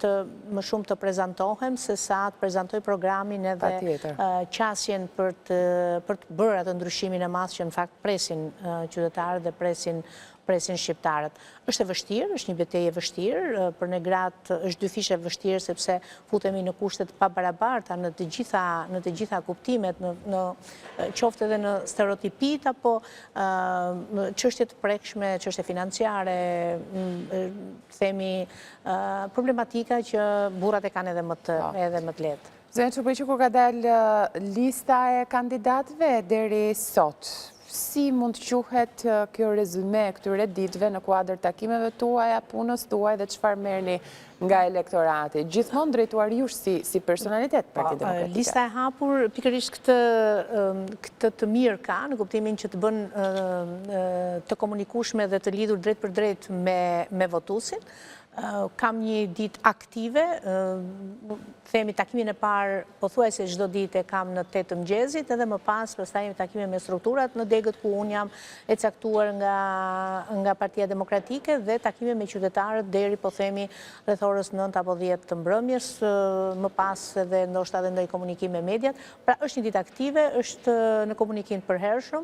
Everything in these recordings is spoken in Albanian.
më shumë të prezentohem se sa të prezentoj programin edhe qasjen për të bërë atë ndryshimin e madh që në fakt presin qytetarët dhe presin shqiptarët. Është e vështirë, është një betejë e vështirë, për ne gratë është dy fishe vështirë sepse futemi në kushtet pa barabarta në të gjitha kuptimet, në qoftë edhe në stereotipit apo çështje të prekshme, çështje financiare, themi problematika që burrat e kanë edhe më të lehtë. Zënë Çupi, që kur ka dalë lista e kandidatëve deri sot, si mund të quhet kjo rezume këtyre ditëve në kuadër takimeve tuaja, punës tuaj dhe çfarë merrni nga elektorati? Gjithmonë drejtuar jush si personalitet Partia Demokratike. Lista e hapur pikërisht këtë të mirë ka, në kuptimin që të bën të komunikueshme dhe të lidhur drejt për drejt me votuesin. Kam një ditë aktive, themi takimin e parë, pothuajse çdo ditë e kam në 8 të mëngjesit, edhe më pas pastaj takime me strukturat në degët ku unë jam e caktuar nga Partia Demokratike dhe takime me qytetarët deri po themi rreth orës 9 apo 10 të mbrëmjes, më pas edhe ndoshta edhe ndonjë komunikim me mediat. Pra është një ditë aktive, është në komunikim të përhershëm.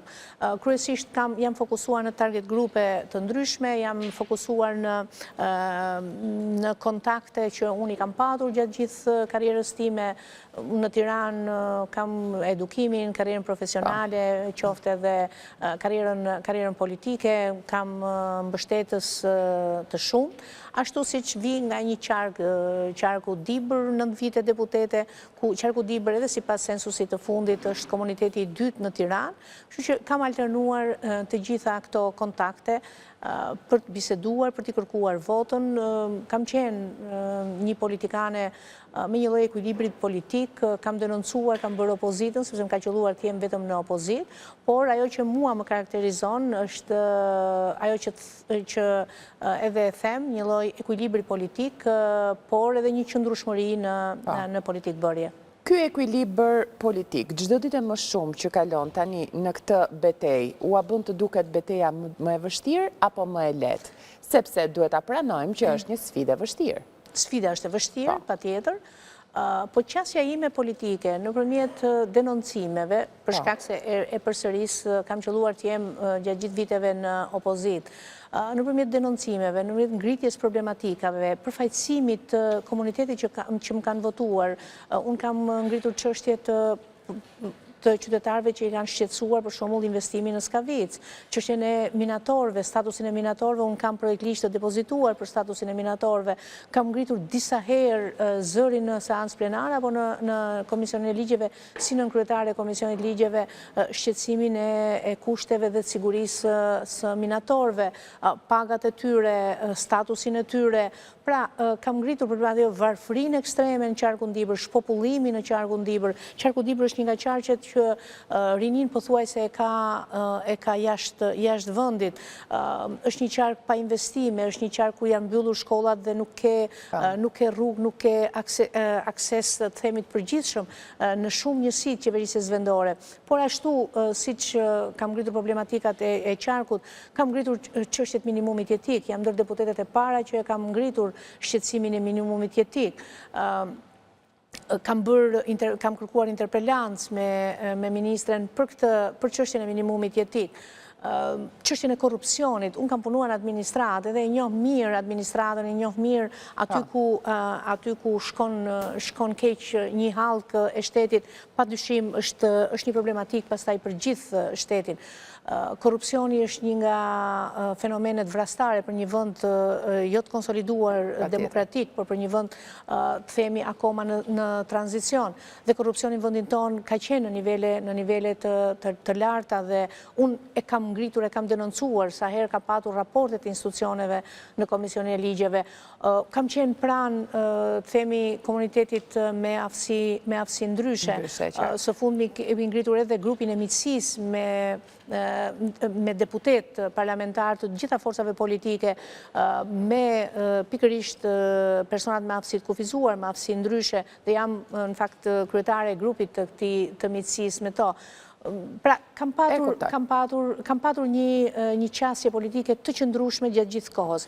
Kryesisht jam fokusuar në target grupe të ndryshme, jam fokusuar në kontakte që unë i kam patur gjatë gjithë karrierës time. Në Tiranë kam edukimin, karrierën profesionale, qoftë edhe karrierën politike, kam mbështetës të shumtë. Ashtu siç vi nga një qarku Dibër, 9 vite deputete, ku qarku Dibër edhe sipas sensusit të fundit është komuniteti i dytë në Tiranë, kështu që kam alternuar të gjitha këto kontakte për të biseduar, për të kërkuar votën. Kam qenë një politikane me një lloj ekuilibrit politik, kam denoncuar, kam bërë opozitën, sepse më ka qelluar të jem vetëm në opozit, por ajo që mua më karakterizon është ajo që edhe them, një lloj ekuilibri politik, por edhe një qëndrueshmëri në politikë bërje. Ky ekuilibër politik, çdo ditë më shumë që kalon tani në këtë betejë, u a bën të duket betejë më e vështirë apo më e lehtë? Sepse duhet ta pranojmë që është një sfidë e vështirë. Sfida është e vështirë, patjetër, po qasja ime politike nëpërmjet denoncimeve, për shkak se e përsëris kam qelluar të jem gjatë gjithë viteve në opozit, nëpërmjet denoncimeve, nëpërmjet ngritjes problematikave, përfaqësimit të komunitetit që më kanë votuar, unë kam ngritur çështje të qytetarëve që i kanë shqetësuar për shembull investimin në Skavic, çështjen e minatorëve, statusin e minatorëve, unë kam projektlisht të depozituar për statusin e minatorëve, kam ngritur disa herë zërin në seancë plenare apo në Komisionin e Ligjeve, si nën kryetare e Komisionit Ligjeve, shqetësimin e kushteve dhe të sigurisë së minatorëve, pagat e tyre, statusin e tyre. Pra, kam ngritur për atë varfërinë ekstreme në qarkun Dibër, shpopullimin në qarkun Dibër. Qarku Dibër është një nga qarqet që rinin pothuajse e ka jashtë vendit. Është një qark pa investime, është një qark ku janë mbyllur shkollat dhe nuk ke rrugë, nuk ke akses të themit përgjithshëm në shumë njësi të qeverisjes vendore. Por ashtu, siç kam ngritur problematikat e qarkut, kam ngritur çështjet minimumit jetik. Jam ndër deputetet e para që e kam ngritur shqetësimin e minimumit jetik. Kam kërkuar interpelancë me ministren për çështjen e minimumit jetik. Çështjen e korrupsionit, unë kam punuar në administratë dhe e njoh mirë administratën, e njoh mirë aty ku shkon keq një hallkë e shtetit, padyshim është një problematik pastaj për gjithë shtetin. Korrupsioni është një nga fenomenet vrastare për një vend jo të konsoliduar demokratik, por për një vend të themi akoma në tranzicion. Dhe korrupsioni në vendin tonë ka qenë në nivele të larta dhe unë e kam ngritur, e kam denoncuar sa herë ka patur raportet e institucioneve në Komisionin e Ligjeve. Kam qenë pranë themi komunitetit me aftësi ndryshe. Së fundmi kemi ngritur edhe grupin e miqësisë me deputet parlamentar të gjitha forcave politike, me pikërisht personat me aftësi të kufizuar, me aftësi ndryshe, dhe jam në fakt kryetare e grupit të miqësisë me to. Pra, kam patur një qasje politike të qëndrueshme gjatë gjithë kohës.